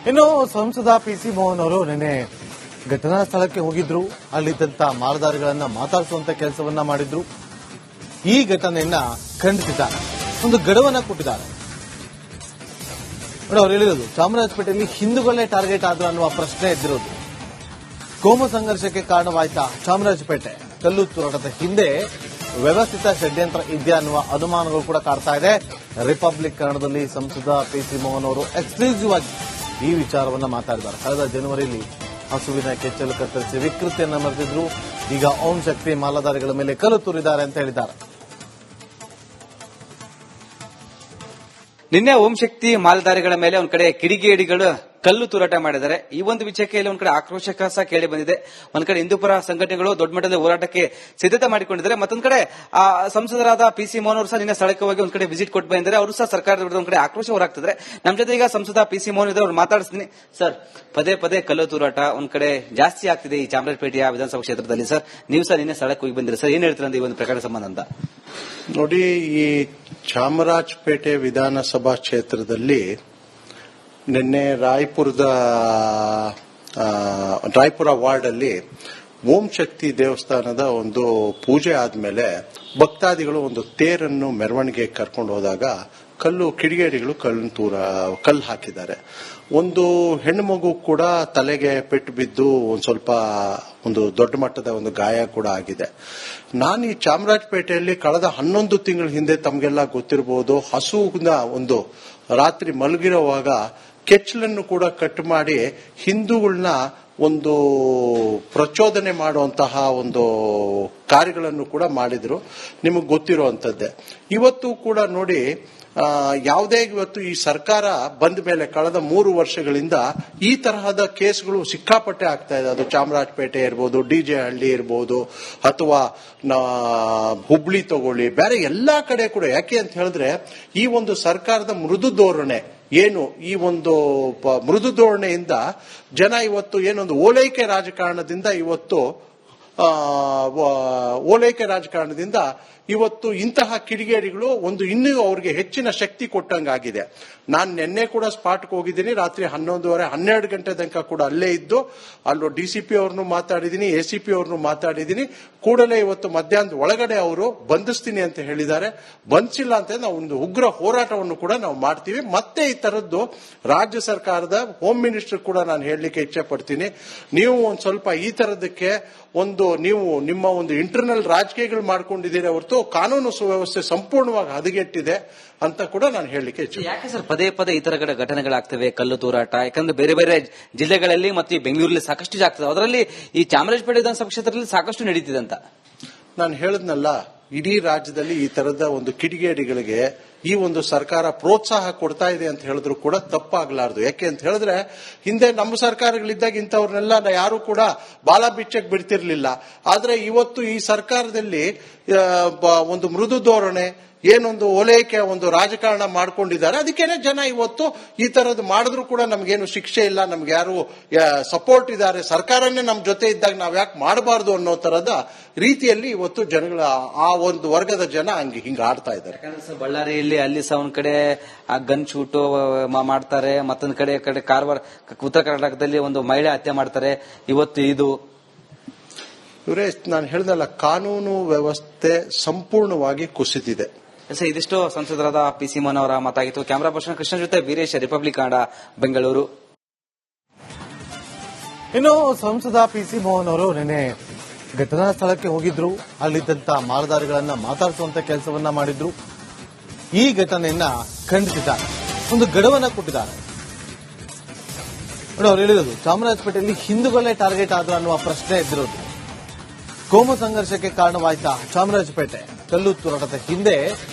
ಇನ್ನು ಸಂಸದ ಪಿಸಿ ಮೋಹನ್ ಅವರು ನಿನ್ನೆ ಘಟನಾ ಸ್ಥಳಕ್ಕೆ ಹೋಗಿದ್ರು. ಅಲ್ಲಿದ್ದಂತ ಮಾಲಧಾರಿಗಳನ್ನ ಮಾತಾಡಿಸುವಂತ ಕೆಲಸವನ್ನ ಮಾಡಿದ್ರು. ಈ ಘಟನೆಯನ್ನ ಖಂಡಿಸಿದ್ದಾರೆ, ಒಂದು ಗಡುವನ್ನ ಕೊಟ್ಟಿದ್ದಾರೆ. ಅವ್ರು ಹೇಳಿರೋದು ಚಾಮರಾಜಪೇಟೆಯಲ್ಲಿ ಹಿಂದೂಗಳೇ ಟಾರ್ಗೆಟ್ ಆದ್ರು ಅನ್ನುವ ಪ್ರಶ್ನೆ ಎದ್ದಿರೋದು. ಕೋಮು ಸಂಘರ್ಷಕ್ಕೆ ಕಾರಣವಾಯ್ತಾ ಚಾಮರಾಜಪೇಟೆ? ಕಲ್ಲು ತೂರಾಟದ ಹಿಂದೆ ವ್ಯವಸ್ಥಿತ ಷಡ್ಯಂತ್ರ ಇದೆಯಾ ಅನ್ನುವ ಅನುಮಾನಗಳು ಕೂಡ ಕಾಡ್ತಾ ಇದೆ. ರಿಪಬ್ಲಿಕ್ ಕನ್ನಡದಲ್ಲಿ ಸಂಸದ ಪಿಸಿ ಮೋಹನ್ ಅವರು ಎಕ್ಸ್ಕ್ಲೂಸಿವ್ ಆಗಿ ಈ ವಿಚಾರವನ್ನ ಮಾತಾಡಿದ್ದಾರೆ. ಕಳೆದ ಜನವರಿಯಲ್ಲಿ ಹಸುವಿನ ಕೆಚ್ಚಲು ಕತ್ತರಿಸಿ ವಿಕೃತಿಯನ್ನ ಮೆರೆದಿದ್ರು. ಈಗ ಓಂ ಶಕ್ತಿ ಮಾಲಾಧಾರಿಗಳ ಮೇಲೆ ಕಲ್ಲು ತೂರಿದ್ದಾರೆ ಅಂತ ಹೇಳಿದ್ದಾರೆ. ನಿನ್ನೆ ಓಂ ಶಕ್ತಿ ಮಾಲ್ದಾರಿಗಳ ಮೇಲೆ ಒಂದ್ ಕಡೆ ಕಿಡಿಗೇಡಿಗಳು ಕಲ್ಲು ತೂರಾಟ ಮಾಡಿದ್ದಾರೆ. ಈ ಒಂದು ವಿಷಯಕ್ಕೆ ಇಲ್ಲಿ ಒಂದ್ ಕಡೆ ಆಕ್ರೋಶ ಸಹ ಕೇಳಿ ಬಂದಿದೆ. ಒಂದ್ ಕಡೆ ಹಿಂದೂಪರ ಸಂಘಟನೆಗಳು ದೊಡ್ಡ ಮಟ್ಟದ ಹೋರಾಟಕ್ಕೆ ಸಿದ್ಧತೆ ಮಾಡಿಕೊಂಡಿದ್ದಾರೆ. ಮತ್ತೊಂದ್ ಕಡೆ ಸಂಸದರಾದ ಪಿಸಿ ಮೋಹನ್ ಅವರು ಸಹ ನಿನ್ನೆ ಸ್ಥಳಕ್ಕೆ ಹೋಗಿ ಒಂದ್ ಕಡೆ ವಿಸಿಟ್ ಕೊಟ್ಟು ಬಂದಿದ್ದಾರೆ. ಅವರು ಸಹ ಸರ್ಕಾರದ ವಿರುದ್ಧ ಒಂದ್ ಕಡೆ ಆಕ್ರೋಶ ಹೊರಾಗ್ತಿದ್ದಾರೆ. ನಮ್ಮ ಜೊತೆ ಈಗ ಸಂಸದ ಪಿಸಿ ಮೋಹನ್ ಇದ್ದಾರೆ, ಅವ್ರು ಮಾತಾಡಿಸ್ತೀನಿ. ಸರ್, ಪದೇ ಪದೇ ಕಲ್ಲು ತೂರಾಟ ಒಂದ್ ಕಡೆ ಜಾಸ್ತಿ ಆಗ್ತಿದೆ ಈ ಚಾಮರಾಜಪೇಟೆಯ ವಿಧಾನಸಭಾ ಕ್ಷೇತ್ರದಲ್ಲಿ. ಸರ್, ನೀವು ಸಹ ನಿನ್ನೆ ಸ್ಥಳಕ್ಕೆ ಹೋಗಿ ಬಂದಿರಿ. ಸರ್, ಏನ್ ಹೇಳ್ತೀರಾ ಈ ಒಂದು ಪ್ರಕರಣ ಸಂಬಂಧ ಅಂತ? ನೋಡಿ, ಈ ಚಾಮರಾಜಪೇಟೆ ವಿಧಾನಸಭಾ ಕ್ಷೇತ್ರದಲ್ಲಿ ನಿನ್ನೆ ರಾಯಪುರ ವಾರ್ಡ್ ಅಲ್ಲಿ ಓಂ ಶಕ್ತಿ ದೇವಸ್ಥಾನದ ಒಂದು ಪೂಜೆ ಆದ್ಮೇಲೆ ಭಕ್ತಾದಿಗಳು ಒಂದು ತೇರನ್ನು ಮೆರವಣಿಗೆ ಕರ್ಕೊಂಡು ಹೋದಾಗ ಕಿಡಿಗೇಡಿಗಳು ಕಲ್ಲು ಹಾಕಿದ್ದಾರೆ. ಒಂದು ಹೆಣ್ಣು ಮಗು ಕೂಡ ತಲೆಗೆ ಪೆಟ್ಟು ಬಿದ್ದು ಒಂದು ದೊಡ್ಡ ಮಟ್ಟದ ಒಂದು ಗಾಯ ಕೂಡ ಆಗಿದೆ. ನಾನು ಈ ಚಾಮರಾಜಪೇಟೆಯಲ್ಲಿ ಕಳೆದ 11 ತಿಂಗಳ ಹಿಂದೆ ತಮಗೆಲ್ಲ ಗೊತ್ತಿರಬಹುದು, ಹಸುವಿನ ಒಂದು ರಾತ್ರಿ ಮಲಗಿರುವಾಗ ಕೆಚ್ಚಲನ್ನು ಕೂಡ ಕಟ್ ಮಾಡಿ ಹಿಂದೂಗಳನ್ನ ಒಂದು ಪ್ರಚೋದನೆ ಮಾಡುವಂತಹ ಒಂದು ಕಾರ್ಯಗಳನ್ನು ಕೂಡ ಮಾಡಿದ್ರು. ನಿಮಗೆ ಗೊತ್ತಿರುವಂತದ್ದೇ. ಇವತ್ತು ಕೂಡ ನೋಡಿ, ಯಾವುದೇ ಇವತ್ತು ಈ ಸರ್ಕಾರ ಬಂದ ಮೇಲೆ ಕಳೆದ 3 ವರ್ಷಗಳಿಂದ ಈ ತರಹದ ಕೇಸ್ಗಳು ಸಿಕ್ಕಾಪಟ್ಟೆ ಆಗ್ತಾ ಇದೆ. ಅದು ಚಾಮರಾಜಪೇಟೆ ಇರ್ಬೋದು, ಡಿಜೆ ಹಳ್ಳಿ ಇರ್ಬೋದು, ಅಥವಾ ಹುಬ್ಳಿ ತಗೊಳ್ಳಿ, ಬೇರೆ ಎಲ್ಲಾ ಕಡೆ ಕೂಡ. ಯಾಕೆ ಅಂತ ಹೇಳಿದ್ರೆ ಈ ಒಂದು ಸರ್ಕಾರದ ಮೃದು ಧೋರಣೆ ಈ ಒಂದು ಮೃದು ಧೋರಣೆಯಿಂದ ಜನ ಇವತ್ತು ಏನೊಂದು ಓಲೈಕೆ ರಾಜಕಾರಣದಿಂದ ಇವತ್ತು ಇಂತಹ ಕಿಡಿಗೇಡಿಗಳು ಇನ್ನೂ ಅವ್ರಿಗೆ ಹೆಚ್ಚಿನ ಶಕ್ತಿ ಕೊಟ್ಟಂಗಾಗಿದೆ. ನಾನು ನಿನ್ನೆ ಕೂಡ ಸ್ಪಾಟ್ಗೆ ಹೋಗಿದ್ದೀನಿ. ರಾತ್ರಿ 11:30 12 ಗಂಟೆ ತನಕ ಕೂಡ ಅಲ್ಲೇ ಇದ್ದು ಅಲ್ಲೂ ಡಿಸಿಪಿ ಅವ್ರನ್ನು ಮಾತಾಡಿದ್ದೀನಿ, ಎಸಿಪಿ ಅವ್ರನ್ನು ಮಾತಾಡಿದ್ದೀನಿ. ಕೂಡಲೇ ಇವತ್ತು ಮಧ್ಯಾಹ್ನದ ಒಳಗಡೆ ಅವರು ಬಂಧಿಸ್ತೀನಿ ಅಂತ ಹೇಳಿದ್ದಾರೆ. ಬಂಧಿಸಿಲ್ಲ ಅಂತ ನಾವು ಒಂದು ಉಗ್ರ ಹೋರಾಟವನ್ನು ಕೂಡ ನಾವು ಮಾಡ್ತೀವಿ. ಮತ್ತೆ ಈ ತರದ್ದು ರಾಜ್ಯ ಸರ್ಕಾರದ ಹೋಮ್ ಮಿನಿಸ್ಟರ್ ಕೂಡ ನಾನು ಹೇಳಲಿಕ್ಕೆ ಇಚ್ಛೆ ಪಡ್ತೀನಿ. ನೀವು ಒಂದ್ ಸ್ವಲ್ಪ ಈ ತರದಕ್ಕೆ ನೀವು ನಿಮ್ಮ ಒಂದು ಇಂಟರ್ನಲ್ ರಾಜಕೀಯಗಳು ಮಾಡ್ಕೊಂಡಿದ್ದೀರಿ ಹೊರತು ಕಾನೂನು ಸುವ್ಯವಸ್ಥೆ ಸಂಪೂರ್ಣವಾಗಿ ಹದಗೆಟ್ಟಿದೆ ಅಂತ ಕೂಡ ನಾನು ಹೇಳಲಿಕ್ಕೆ ಇಚ್ಛೆ. ಯಾಕೆ ಸರ್ ಪದೇ ಪದೇ ಈ ತರ ಘಟನೆಗಳಾಗ್ತವೆ, ಕಲ್ಲು ತೂರಾಟ? ಯಾಕಂದ್ರೆ ಬೇರೆ ಬೇರೆ ಜಿಲ್ಲೆಗಳಲ್ಲಿ ಮತ್ತು ಬೆಂಗಳೂರಲ್ಲಿ ಸಾಕಷ್ಟು ಆಗ್ತದೆ, ಅದರಲ್ಲಿ ಈ ಚಾಮರಾಜಪೇಟೆ ವಿಧಾನಸಭಾ ಕ್ಷೇತ್ರದಲ್ಲಿ ಸಾಕಷ್ಟು ನಡೀತಿದೆ ಅಂತ ನಾನು ಹೇಳಿದ್ನಲ್ಲ. ಇಡೀ ರಾಜ್ಯದಲ್ಲಿ ಈ ತರದ ಒಂದು ಕಿಡಿಗೇಡಿಗಳಿಗೆ ಈ ಒಂದು ಸರ್ಕಾರ ಪ್ರೋತ್ಸಾಹ ಕೊಡ್ತಾ ಇದೆ ಅಂತ ಹೇಳಿದ್ರು ಕೂಡ ತಪ್ಪಾಗಲಾರದು. ಯಾಕೆ ಅಂತ ಹೇಳಿದ್ರೆ ಹಿಂದೆ ನಮ್ಮ ಸರ್ಕಾರಗಳಿದ್ದಾಗ ಇಂಥವ್ರನ್ನೆಲ್ಲ ಯಾರು ಕೂಡ ಬಾಲ ಬಿಚ್ಚಕ್ಕೆ ಬಿಡ್ತಿರ್ಲಿಲ್ಲ. ಆದ್ರೆ ಇವತ್ತು ಈ ಸರ್ಕಾರದಲ್ಲಿ ಒಂದು ಮೃದು ಧೋರಣೆ, ಏನೊಂದು ಓಲೈಕೆ ಒಂದು ರಾಜಕಾರಣ ಮಾಡ್ಕೊಂಡಿದ್ದಾರೆ. ಅದಕ್ಕೇನೆ ಜನ ಇವತ್ತು ಈ ತರದ್ದು ಮಾಡಿದ್ರು ಕೂಡ ನಮ್ಗೇನು ಶಿಕ್ಷೆ ಇಲ್ಲ, ನಮ್ಗೆ ಯಾರು ಸಪೋರ್ಟ್ ಇದ್ದಾರೆ, ಸರ್ಕಾರನೇ ನಮ್ ಜೊತೆ ಇದ್ದಾಗ ನಾವ್ ಯಾಕೆ ಮಾಡಬಾರ್ದು ಅನ್ನೋ ತರದ ರೀತಿಯಲ್ಲಿ ಇವತ್ತು ಜನಗಳ ಆ ಒಂದು ವರ್ಗದ ಜನ ಹಿಂಗ ಆಡ್ತಾ ಇದ್ದಾರೆ. ಬಳ್ಳಾರಿಯಲ್ಲಿ ಅಲ್ಲಿ ಸಹ ಒಂದ್ ಕಡೆ ಗನ್ ಶೂಟ್ ಮಾಡ್ತಾರೆ, ಮತ್ತೊಂದ್ ಕಡೆ ಕಾರವಾರ ಉತ್ತರ ಕರ್ನಾಟಕದಲ್ಲಿ ಒಂದು ಮಹಿಳೆ ಹತ್ಯೆ ಮಾಡ್ತಾರೆ. ಇವತ್ತು ಇದು ಇವರೇ ನಾನು ಹೇಳಿದಲ್ಲ, ಕಾನೂನು ವ್ಯವಸ್ಥೆ ಸಂಪೂರ್ಣವಾಗಿ ಕುಸಿದಿದೆ. ಇದಿಷ್ಟು ಸಂಸದರಾದ ಪಿಸಿ ಮೋಹನ್ ಅವರ ಮಾತಾಗಿತ್ತು. ಕ್ಯಾಮರಾ ಪರ್ಸನ್ ಕೃಷ್ಣ ಜೊತೆ ವೀರೇಶ್, ರಿಪಬ್ಲಿಕ್ ಕನ್ನಡ, ಬೆಂಗಳೂರು. ಇನ್ನು ಸಂಸದ ಪಿಸಿ ಮೋಹನ್ ಅವರು ನಿನ್ನೆ ಘಟನಾ ಸ್ಥಳಕ್ಕೆ ಹೋಗಿದ್ರು. ಅಲ್ಲಿದ್ದಂತ ಮಾಲಧಾರಿಗಳನ್ನ ಮಾತಾಡಿಸುವಂತ ಕೆಲಸವನ್ನ ಮಾಡಿದ್ರು. ಈ ಘಟನೆಯನ್ನ ಖಂಡಿಸಿದ್ದಾರೆ, ಒಂದು ಗಡುವನ್ನ ಕೊಟ್ಟಿದ್ದಾರೆ. ಅವ್ರು ಹೇಳಿರೋದು ಚಾಮರಾಜಪೇಟೆಯಲ್ಲಿ ಹಿಂದೂಗಳೇ ಟಾರ್ಗೆಟ್ ಆದ್ರು ಅನ್ನುವ ಪ್ರಶ್ನೆ ಎದ್ದಿರೋದು. ಕೋಮು ಸಂಘರ್ಷಕ್ಕೆ ಕಾರಣವಾಯ್ತಾ ಚಾಮರಾಜಪೇಟೆ? ಕಲ್ಲು ತೂರಾಟದ ಹಿಂದೆ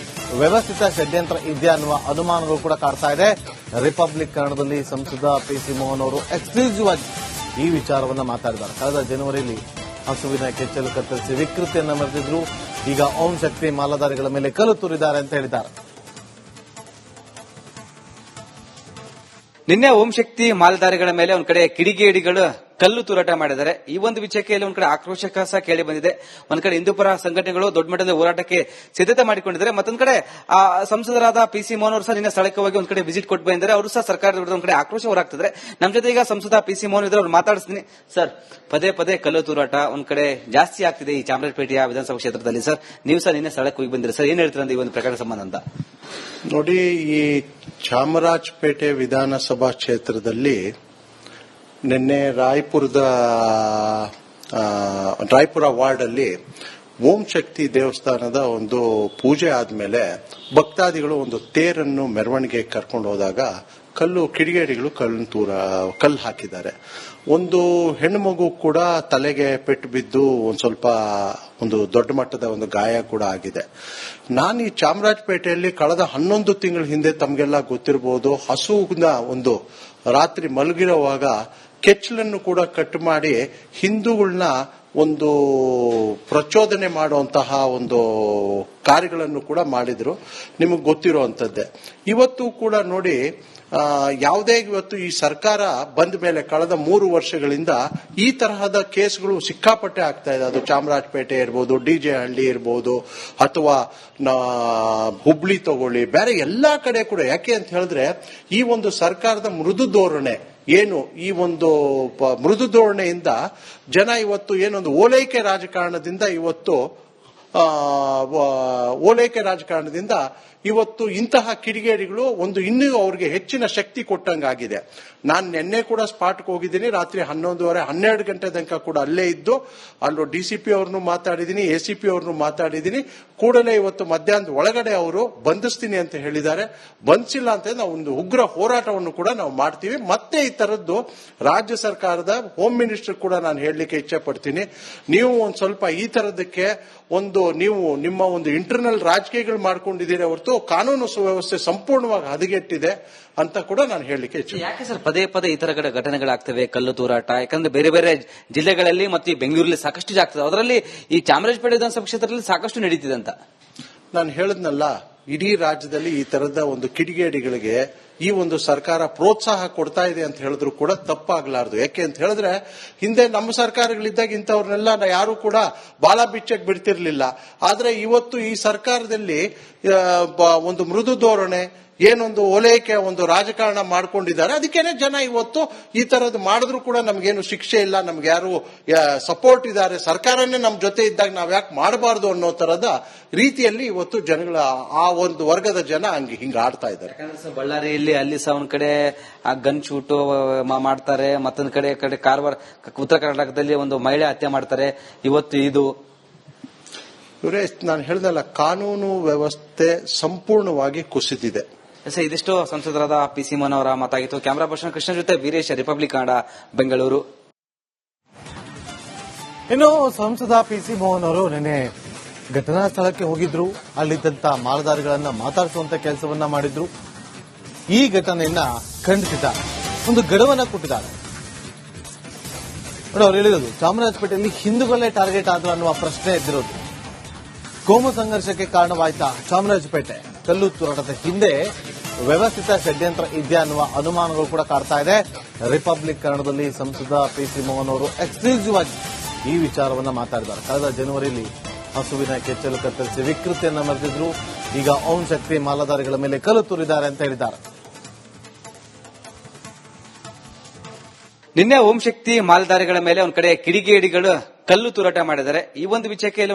ವ್ಯವಸ್ಥಿತ ಷಡ್ಯಂತ್ರ ಇದೆಯಾ ಅನ್ನುವ ಅನುಮಾನಗಳು ಕೂಡ ಕಾಡ್ತಾ ಇದೆ. ರಿಪಬ್ಲಿಕ್ ಕನ್ನಡದಲ್ಲಿ ಸಂಸದ ಪಿಸಿ ಮೋಹನ್ ಅವರು ಎಕ್ಸ್ಕ್ಲೂಸಿವ್ ಆಗಿ ಈ ವಿಚಾರವನ್ನ ಮಾತಾಡಿದ್ದಾರೆ. ಕಳೆದ ಜನವರಿಯಲ್ಲಿ ಹಸುವಿನ ಕೆಚ್ಚಲು ಕತ್ತರಿಸಿ ವಿಕೃತಿಯನ್ನ ಮೆರೆದಿದ್ರು. ಈಗ ಓಂ ಶಕ್ತಿ ಮಾಲಾಧಾರಿಗಳ ಮೇಲೆ ಕಲ್ಲು ತೂರಿದ್ದಾರೆ ಅಂತ ಹೇಳಿದ್ದಾರೆ. ನಿನ್ನೆ ಓಂ ಶಕ್ತಿ ಮಾಲ್ದಾರಿಗಳ ಮೇಲೆ ಒಂದ್ ಕಡೆ ಕಿಡಿಗೇಡಿಗಳು ಕಲ್ಲು ತೂರಾಟ ಮಾಡಿದ್ದಾರೆ. ಈ ಒಂದು ವಿಷಯಕ್ಕೆ ಒಂದ್ ಕಡೆ ಆಕ್ರೋಶಕ ಸಹ ಕೇಳಿ ಬಂದಿದೆ. ಒಂದ್ ಕಡೆ ಹಿಂದೂಪರ ಸಂಘಟನೆಗಳು ದೊಡ್ಡ ಮಟ್ಟದ ಹೋರಾಟಕ್ಕೆ ಸಿದ್ಧತೆ ಮಾಡಿಕೊಂಡಿದ್ದಾರೆ. ಮತ್ತೊಂದ್ ಕಡೆ ಸಂಸದರಾದ PC ಮೋಹನ್ ಅವರು ಸಹ ನಿನ್ನೆ ಸ್ಥಳಕ್ಕೆ ಹೋಗಿ ಒಂದ್ ಕಡೆ ವಿಸಿಟ್ ಕೊಟ್ಟು ಬಂದಿದ್ದಾರೆ. ಅವರು ಸಹ ಸರ್ಕಾರದ ವಿರುದ್ಧ ಒಂದ್ ಕಡೆ ಆಕ್ರೋಶ ಹೊರಾಗ್ತಿದ್ದಾರೆ. ನಮ್ಮ ಜೊತೆ ಈಗ ಸಂಸದ PC ಮೋಹನ್ ಇದ್ರೆ ಅವ್ರು ಮಾತಾಡಿಸ್ತೀನಿ. ಸರ್, ಪದೇ ಪದೇ ಕಲ್ಲು ತೂರಾಟ ಒಂದ್ ಕಡೆ ಜಾಸ್ತಿ ಆಗ್ತಿದೆ ಈ ಚಾಮರಾಜಪೇಟೆಯ ವಿಧಾನಸಭಾ ಕ್ಷೇತ್ರದಲ್ಲಿ. ಸರ್, ನೀವು ಸಹ ನಿನ್ನೆ ಸ್ಥಳಕ್ಕೆ ಹೋಗಿ ಬಂದಿರಿ. ಸರ್, ಏನ್ ಹೇಳ್ತೀರಾ ಈ ಒಂದು ಪ್ರಕರಣ ಸಂಬಂಧ ಅಂತ? ನೋಡಿ, ಈ ಚಾಮರಾಜಪೇಟೆ ವಿಧಾನಸಭಾ ಕ್ಷೇತ್ರದಲ್ಲಿ ನಿನ್ನೆ ರಾಯಪುರ ವಾರ್ಡ್ ಅಲ್ಲಿ ಓಂ ಶಕ್ತಿ ದೇವಸ್ಥಾನದ ಒಂದು ಪೂಜೆ ಆದ್ಮೇಲೆ ಭಕ್ತಾದಿಗಳು ಒಂದು ತೇರನ್ನು ಮೆರವಣಿಗೆ ಕರ್ಕೊಂಡು ಹೋದಾಗ ಕಿಡಿಗೇಡಿಗಳು ಕಲ್ಲು ಹಾಕಿದ್ದಾರೆ. ಒಂದು ಹೆಣ್ಣು ಮಗು ಕೂಡ ತಲೆಗೆ ಪೆಟ್ಟು ಬಿದ್ದು ಒಂದು ದೊಡ್ಡ ಮಟ್ಟದ ಒಂದು ಗಾಯ ಕೂಡ ಆಗಿದೆ. ನಾನು ಈ ಚಾಮರಾಜಪೇಟೆಯಲ್ಲಿ ಕಳೆದ 11 ತಿಂಗಳ ಹಿಂದೆ ತಮಗೆಲ್ಲ ಗೊತ್ತಿರಬಹುದು, ಹಸುವಿನ ಒಂದು ರಾತ್ರಿ ಮಲಗಿರುವಾಗ ಕೆಚ್ಚಲನ್ನು ಕೂಡ ಕಟ್ ಮಾಡಿ ಹಿಂದೂಗಳನ್ನ ಒಂದು ಪ್ರಚೋದನೆ ಮಾಡುವಂತಹ ಒಂದು ಕಾರ್ಯಗಳನ್ನು ಕೂಡ ಮಾಡಿದ್ರು. ನಿಮಗೆ ಗೊತ್ತಿರುವಂತದ್ದೇ. ಇವತ್ತು ಕೂಡ ನೋಡಿ, ಯಾವುದೇ ಇವತ್ತು ಈ ಸರ್ಕಾರ ಬಂದ ಮೇಲೆ ಕಳೆದ 3 ವರ್ಷಗಳಿಂದ ಈ ತರಹದ ಕೇಸ್ಗಳು ಸಿಕ್ಕಾಪಟ್ಟೆ ಆಗ್ತಾ ಇದೆ. ಅದು ಚಾಮರಾಜಪೇಟೆ ಇರ್ಬೋದು, DJ ಹಳ್ಳಿ ಇರ್ಬೋದು, ಅಥವಾ ಹುಬ್ಳಿ ತಗೊಳ್ಳಿ, ಬೇರೆ ಎಲ್ಲಾ ಕಡೆ ಕೂಡ. ಯಾಕೆ ಅಂತ ಹೇಳಿದ್ರೆ, ಈ ಒಂದು ಸರ್ಕಾರದ ಮೃದು ಧೋರಣೆ ಏನು, ಈ ಒಂದು ಮೃದು ಧೋರಣೆಯಿಂದ ಜನ ಇವತ್ತು ಏನೊಂದು ಓಲೈಕೆ ರಾಜಕಾರಣದಿಂದ ಇವತ್ತು ಇಂತಹ ಕಿಡಿಗೇಡಿಗಳು ಇನ್ನೂ ಅವ್ರಿಗೆ ಹೆಚ್ಚಿನ ಶಕ್ತಿ ಕೊಟ್ಟಂಗಾಗಿದೆ. ನಾನು ನಿನ್ನೆ ಕೂಡ ಸ್ಪಾಟ್ಗೆ ಹೋಗಿದ್ದೀನಿ. ರಾತ್ರಿ 11:30, 12 ಗಂಟೆ ತನಕ ಕೂಡ ಅಲ್ಲೇ ಇದ್ದು ಅಲ್ಲೂ DCP ಅವ್ರನ್ನು ಮಾತಾಡಿದ್ದೀನಿ, ACP ಅವ್ರನ್ನು ಮಾತಾಡಿದ್ದೀನಿ. ಕೂಡಲೇ ಇವತ್ತು ಮಧ್ಯಾಹ್ನದ ಒಳಗಡೆ ಅವರು ಬಂಧಿಸ್ತೀನಿ ಅಂತ ಹೇಳಿದ್ದಾರೆ. ಬಂಧಿಸಿಲ್ಲ ಅಂತ ನಾವು ಒಂದು ಉಗ್ರ ಹೋರಾಟವನ್ನು ಕೂಡ ನಾವು ಮಾಡ್ತೀವಿ. ಮತ್ತೆ ಈ ತರದ್ದು ರಾಜ್ಯ ಸರ್ಕಾರದ ಹೋಮ್ ಮಿನಿಸ್ಟರ್ ಕೂಡ ನಾನು ಹೇಳಲಿಕ್ಕೆ ಇಚ್ಛೆ ಪಡ್ತೀನಿ. ನೀವು ಒಂದ್ ಸ್ವಲ್ಪ ಈ ತರದಕ್ಕೆ ನೀವು ನಿಮ್ಮ ಒಂದು ಇಂಟರ್ನಲ್ ರಾಜಕೀಯಗಳು ಮಾಡ್ಕೊಂಡಿದ್ದೀರಿ ಹೊರತು ಕಾನೂನು ಸುವ್ಯವಸ್ಥೆ ಸಂಪೂರ್ಣವಾಗಿ ಹದಗೆಟ್ಟಿದೆ ಅಂತ ಕೂಡ ನಾನು ಹೇಳಲಿಕ್ಕೆ ಇಚ್ಛೆ. ಯಾಕೆ ಸರ್ ಪದೇ ಪದೇ ಈ ತರ ಘಟನೆಗಳಾಗ್ತವೆ, ಕಲ್ಲು ತೂರಾಟ? ಯಾಕಂದ್ರೆ ಬೇರೆ ಬೇರೆ ಜಿಲ್ಲೆಗಳಲ್ಲಿ ಮತ್ತು ಈ ಬೆಂಗಳೂರಲ್ಲಿ ಸಾಕಷ್ಟು ಆಗ್ತದೆ, ಅದರಲ್ಲಿ ಈ ಚಾಮರಾಜಪೇಟೆ ವಿಧಾನಸಭಾ ಕ್ಷೇತ್ರದಲ್ಲಿ ಸಾಕಷ್ಟು ನಡೀತಿದೆ ಅಂತ ನಾನು ಹೇಳಿದ್ನಲ್ಲ. ಇಡೀ ರಾಜ್ಯದಲ್ಲಿ ಈ ತರದ ಒಂದು ಕಿಡಿಗೇಡಿಗಳಿಗೆ ಈ ಒಂದು ಸರ್ಕಾರ ಪ್ರೋತ್ಸಾಹ ಕೊಡ್ತಾ ಇದೆ ಅಂತ ಹೇಳಿದ್ರು ಕೂಡ ತಪ್ಪಾಗ್ಲಾರ್ದು. ಯಾಕೆ ಅಂತ ಹೇಳಿದ್ರೆ, ಹಿಂದೆ ನಮ್ಮ ಸರ್ಕಾರಗಳಿದ್ದಾಗ ಇಂಥವ್ರನ್ನೆಲ್ಲ ಯಾರು ಕೂಡ ಬಾಲ ಬಿಚ್ಚಕ್ಕೆ ಬಿಡ್ತಿರ್ಲಿಲ್ಲ. ಆದ್ರೆ ಇವತ್ತು ಈ ಸರ್ಕಾರದಲ್ಲಿ ಒಂದು ಮೃದು ಧೋರಣೆ, ಏನೊಂದು ಓಲೈಕೆ ಒಂದು ರಾಜಕಾರಣ ಮಾಡ್ಕೊಂಡಿದ್ದಾರೆ. ಅದಕ್ಕೇನೆ ಜನ ಇವತ್ತು ಈ ತರದ್ದು ಮಾಡಿದ್ರು ಕೂಡ ನಮ್ಗೇನು ಶಿಕ್ಷೆ ಇಲ್ಲ, ನಮ್ಗೆ ಯಾರು ಸಪೋರ್ಟ್ ಇದ್ದಾರೆ, ಸರ್ಕಾರನೇ ನಮ್ ಜೊತೆ ಇದ್ದಾಗ ನಾವ್ ಯಾಕೆ ಮಾಡಬಾರ್ದು ಅನ್ನೋ ತರದ ರೀತಿಯಲ್ಲಿ ಇವತ್ತು ಜನಗಳ ಆ ಒಂದು ವರ್ಗದ ಜನ ಹಿಂಗ ಆಡ್ತಾ ಇದ್ದಾರೆ. ಬಳ್ಳಾರಿಯಲ್ಲಿ ಅಲ್ಲಿ ಸಹ ಒಂದ್ ಕಡೆ ಗನ್ ಶೂಟ್ ಮಾಡ್ತಾರೆ, ಮತ್ತೊಂದ್ ಕಡೆ ಕಾರವಾರ, ಉತ್ತರ ಕರ್ನಾಟಕದಲ್ಲಿ ಒಂದು ಮಹಿಳೆ ಹತ್ಯೆ ಮಾಡ್ತಾರೆ. ಇವತ್ತು ಇದು ಇವರೇ ನಾನು ಹೇಳ್ದಲ್ಲ, ಕಾನೂನು ವ್ಯವಸ್ಥೆ ಸಂಪೂರ್ಣವಾಗಿ ಕುಸಿದಿದೆ. ಇದಿಷ್ಟು ಸಂಸದರಾದ PC ಮೋಹನ್ ಅವರ ಮಾತಾಗಿತ್ತು. ಕ್ಯಾಮರಾ ಪರ್ಸನ್ ಕೃಷ್ಣ ಜೊತೆ ವೀರೇಶ್, ರಿಪಬ್ಲಿಕ್ ಕನ್ನಡ, ಬೆಂಗಳೂರು. ಇನ್ನು ಸಂಸದ PC ಮೋಹನ್ ಅವರು ನಿನ್ನೆ ಘಟನಾ ಸ್ಥಳಕ್ಕೆ ಹೋಗಿದ್ರು. ಅಲ್ಲಿದ್ದಂತ ಮಾಲಧಾರಿಗಳನ್ನ ಮಾತಾಡಿಸುವಂತ ಕೆಲಸವನ್ನ ಮಾಡಿದ್ರು. ಈ ಘಟನೆಯನ್ನ ಖಂಡಿಸಿದ್ದಾರೆ, ಒಂದು ಗಡುವನ್ನ ಕೊಟ್ಟಿದ್ದಾರೆ. ನೋಡಿ, ಅವ್ರು ಹೇಳಿರೋದು ಚಾಮರಾಜಪೇಟೆಯಲ್ಲಿ ಹಿಂದೂಗಳೇ ಟಾರ್ಗೆಟ್ ಆದ್ರು ಅನ್ನುವ ಪ್ರಶ್ನೆ ಎದ್ದಿರೋದು. ಕೋಮು ಸಂಘರ್ಷಕ್ಕೆ ಕಾರಣವಾಯ್ತಾ ಚಾಮರಾಜಪೇಟೆ? ಕಲ್ಲು ತೂರಾಟದ ಹಿಂದೆ ವ್ಯವಸ್ಥಿತ ಷಡ್ಯಂತ್ರ ಇದೆಯಾ ಅನ್ನುವ ಅನುಮಾನಗಳು ಕೂಡ ಕಾಡ್ತಾ ಇದೆ. ರಿಪಬ್ಲಿಕ್ ಕನ್ನಡದಲ್ಲಿ ಸಂಸದ PC ಮೋಹನ್ ಅವರು ಎಕ್ಸ್ಕ್ಲೂಸಿವ್ ಆಗಿ ಈ ವಿಚಾರವನ್ನ ಮಾತಾಡಿದ್ದಾರೆ. ಕಳೆದ ಜನವರಿಯಲ್ಲಿ ಹಸುವಿನ ಕೆಚ್ಚಲು ಕತ್ತರಿಸಿ ವಿಕೃತಿಯನ್ನ ಮೆರೆದಿದ್ರು. ಈಗ ಓಂ ಶಕ್ತಿ ಮಾಲಾಧಾರಿಗಳ ಮೇಲೆ ಕಲ್ಲು ತೂರಿದ್ದಾರೆ ಅಂತ ಹೇಳಿದ್ದಾರೆ. ನಿನ್ನೆ ಓಂ ಶಕ್ತಿ ಮಾಲಧಾರಿಗಳ ಮೇಲೆ ಒಂದ್ ಕಡೆ ಕಿಡಿಗೇಡಿಗಳು ಕಲ್ಲು ತೂರಾಟ ಮಾಡಿದ್ದಾರೆ. ಈ ಒಂದು ವಿಷಯಕ್ಕೆ